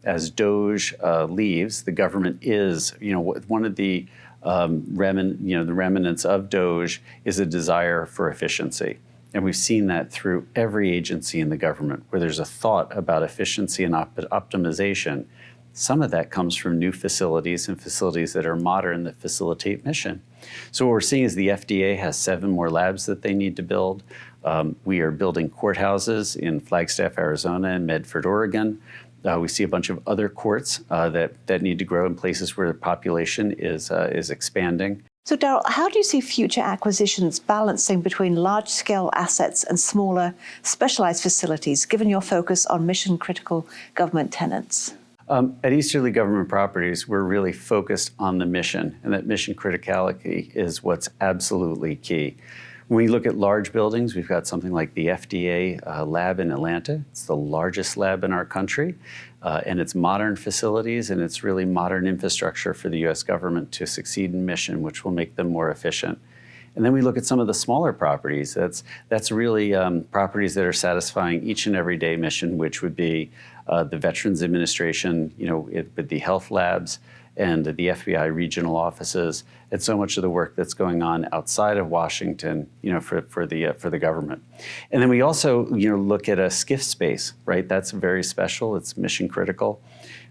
as DOGE leaves, the government is, one of the the remnants of DOGE is a desire for efficiency. And we've seen that through every agency in the government where there's a thought about efficiency and optimization. Some of that comes from new facilities and facilities that are modern that facilitate mission. So what we're seeing is the FDA has 7 more labs that they need to build. We are building courthouses in Flagstaff, Arizona and Medford, Oregon. We see a bunch of other courts that need to grow in places where the population is expanding. So Darrell, how do you see future acquisitions balancing between large-scale assets and smaller, specialized facilities, given your focus on mission-critical government tenants? At Easterly Government Properties, we're really focused on the mission, and that mission criticality is what's absolutely key. When we look at large buildings, we've got something like the FDA lab in Atlanta. It's the largest lab in our country, and it's modern facilities, and it's really modern infrastructure for the U.S. government to succeed in mission, which will make them more efficient. And then we look at some of the smaller properties. That's really properties that are satisfying each and every day mission, which would be the Veterans Administration, with the health labs and the FBI regional offices, and so much of the work that's going on outside of Washington, for the government. And then we also, look at a SCIF space, right? That's very special. It's mission critical.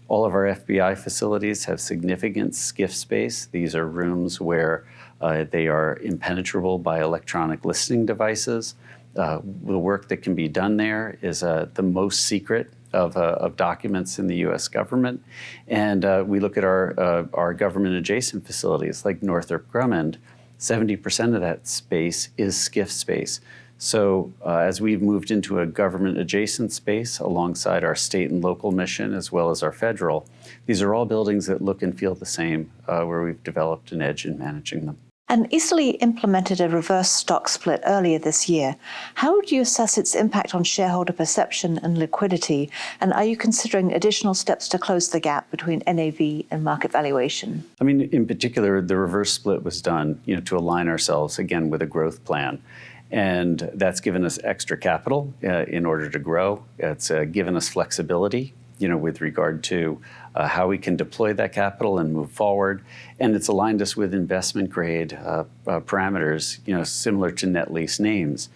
All of our FBI facilities have significant SCIF space. These are rooms where they are impenetrable by electronic listening devices. The work that can be done there is the most secret of documents in the U.S. government. And we look at our government adjacent facilities like Northrop Grumman. 70% of that space is SCIF space. So as we've moved into a government adjacent space alongside our state and local mission as well as our federal, these are all buildings that look and feel the same, where we've developed an edge in managing them. And Easterly implemented a reverse stock split earlier this year. How would you assess its impact on shareholder perception and liquidity? And are you considering additional steps to close the gap between NAV and market valuation? I mean, in particular, the reverse split was done, to align ourselves, again, with a growth plan. And that's given us extra capital in order to grow. It's given us flexibility, with regard to how we can deploy that capital and move forward. And it's aligned us with investment grade parameters, similar to net lease names.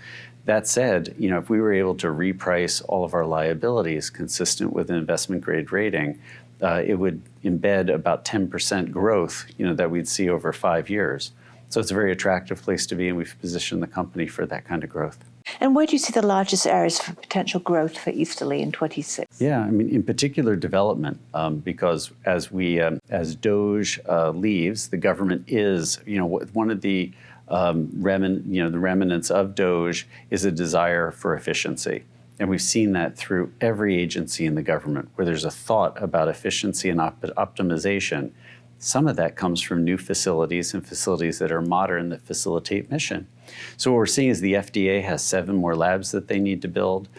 That said, if we were able to reprice all of our liabilities consistent with an investment grade rating, it would embed about 10% growth, that we'd see over 5 years. So it's a very attractive place to be, and we've positioned the company for that kind of growth. And where do you see the largest areas for potential growth for Easterly in 26? Yeah, I mean, in particular development, because as DOGE leaves, the government is, one of the the remnants of DOGE is a desire for efficiency. And we've seen that through every agency in the government where there's a thought about efficiency and optimization. Some of that comes from new facilities and facilities that are modern that facilitate mission. So what we're seeing is the FDA has 7 more labs that they need to build.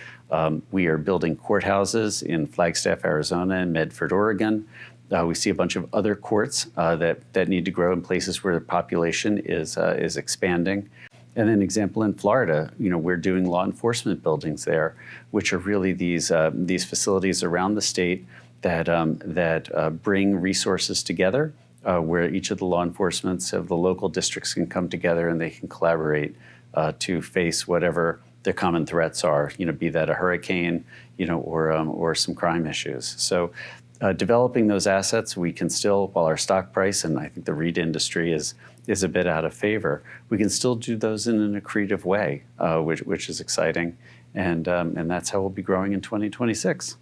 We are building courthouses in Flagstaff, Arizona and Medford, Oregon. We see a bunch of other courts that need to grow in places where the population is expanding. And an example in Florida, we're doing law enforcement buildings there, which are really these facilities around the state that bring resources together, where each of the law enforcements of the local districts can come together and they can collaborate to face whatever their common threats are, be that a hurricane, or some crime issues. So developing those assets, we can still, while our stock price, and I think the REIT industry is a bit out of favor, we can still do those in an accretive way, which is exciting. And that's how we'll be growing in 2026.